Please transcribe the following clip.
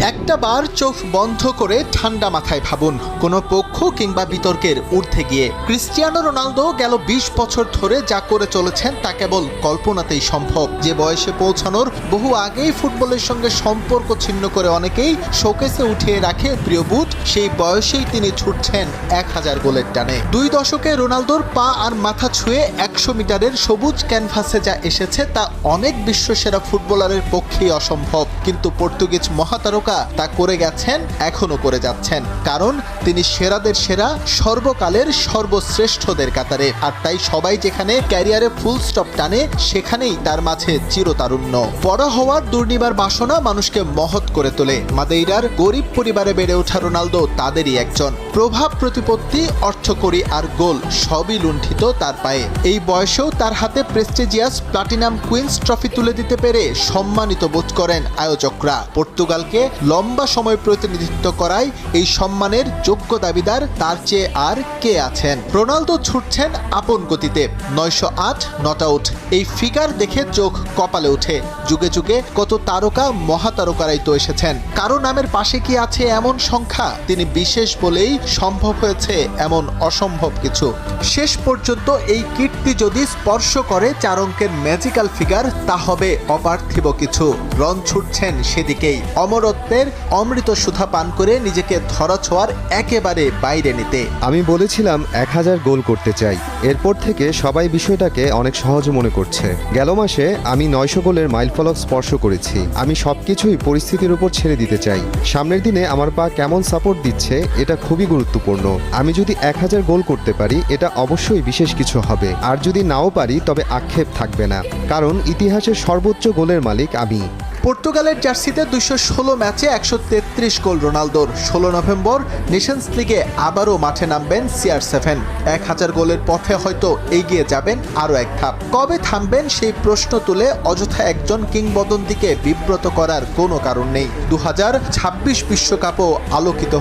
একটা বার চোখ বন্ধ করে ঠান্ডা মাথায় ভাবুন, কোনো পক্ষ কিংবা বিতর্কের ঊর্ধ্বে গিয়ে ক্রিস্টিয়ানো রোনালদো গেল ২০ বছর ধরে যা করে চলেছেন তা কেবল কল্পনাতেই সম্ভব। যে বয়সে পৌঁছানোর বহু আগেই ফুটবলের সঙ্গে সম্পর্ক ছিন্ন করে অনেকেই শোকেসে উঠিয়ে রাখে প্রিয় বুট, সেই বয়সেই তিনি ছুটছেন ১০০০ গোলের টানে। ২ দশকে রোনালদোর পা আর মাথা ছুঁয়ে ১০০ মিটারের সবুজ ক্যানভাসে যা এসেছে তা অনেক বিশ্বসেরা ফুটবলারের পক্ষেই অসম্ভব, কিন্তু পর্তুগিজ মহাতারকা তা করে গেছেন, এখনো করে যাচ্ছেন, কারণ তিনি সেরাদের সেরা, সর্বকালের সর্বশ্রেষ্ঠদের কাতারে। আর তাই সবাই যেখানে ক্যারিয়ারে ফুল স্টপ টানে সেখানেই তার মাঝে চিরতারুণ্য। বড় হওয়ার দুর্নিবার বাসনা মানুষকে মহৎ করে তোলে। মাদেইরার গরিব পরিবারে বেড়ে ওঠা রোনালদো তাদেরই একজন। প্রভাব, প্রতিপত্তি, অর্থকড়ি আর গোল সবই লুণ্ঠিত তার পায়ে। এই বয়সেও তার হাতে প্রেস্টিজিয়াস প্লাটিনাম কুইন্স ট্রফি তুলে দিতে পেরে সম্মানিত বোধ করেন আয়োজকরা। পর্তুগালকে লম্বা সময় প্রতিনিধিত্ব করায় এই সম্মানের যোগ্য দাবিদার তার চেয়ে আর কে আছেন? রোনালদো ছুটছেন আপন গতিতে, ৯০৮ নট আউট। এই ফিগার দেখে চোখ কপালে ওঠে। যুগে যুগে কত তারকা, মহাতারকারাই তো এসেছেন, কারো নামের পাশে কি আছে এমন সংখ্যা? তিনি বিশেষ বলেই সম্ভব হয়েছে এমন অসম্ভব কিছু। শেষ পর্যন্ত এই কীর্তি যদি স্পর্শ করে ৪ অঙ্কের ম্যাজিক্যাল ফিগার, তা হবে অপার্থিব কিছু। রন ছুটছেন সেদিকেই, অমরত্বের অমৃত সুধা পান করে নিজেকে ধরাছোঁয়ার একেবারে বাইরে নিতে। আমি বলেছিলাম ১০০০ গোল করতে চাই। এরপর থেকে সবাই বিষয়টাকে অনেক সহজ মনে করছে। গেল মাসে আমি ৯০০ গোলের মাইলফলক স্পর্শ করেছি। আমি সবকিছুই পরিস্থিতির উপর ছেড়ে দিতে চাই। সামনের দিনে আমার পা কেমন সাপোর্ট দিচ্ছে এটা খুবই গুরুত্বপূর্ণ। আমি যদি ১০০০ গোল করতে পারি এটা অবশ্যই বিশেষ কিছু হবে, আর যদি নাও পারি তবে আক্ষেপ থাকবে না, কারণ ইতিহাসের সর্বোচ্চ গোলের মালিক আমি। পর্তুগালের জার্সিতে ২১৬ ম্যাচে ১৩৩ গোল রোনালদোর। ১৬ নভেম্বর নেশনস লিগে আবারও মাঠে নামবেন CR7। ১০০০ গোলের পথে হয়তো এগিয়ে যাবেন আরও এক ধাপ। কবে থামবেন সেই প্রশ্ন তুলে অযথা একজন কিংবদন্তিকে বিব্রত করার কোনো কারণ নেই। ২০২৬ বিশ্বকাপও আলোকিত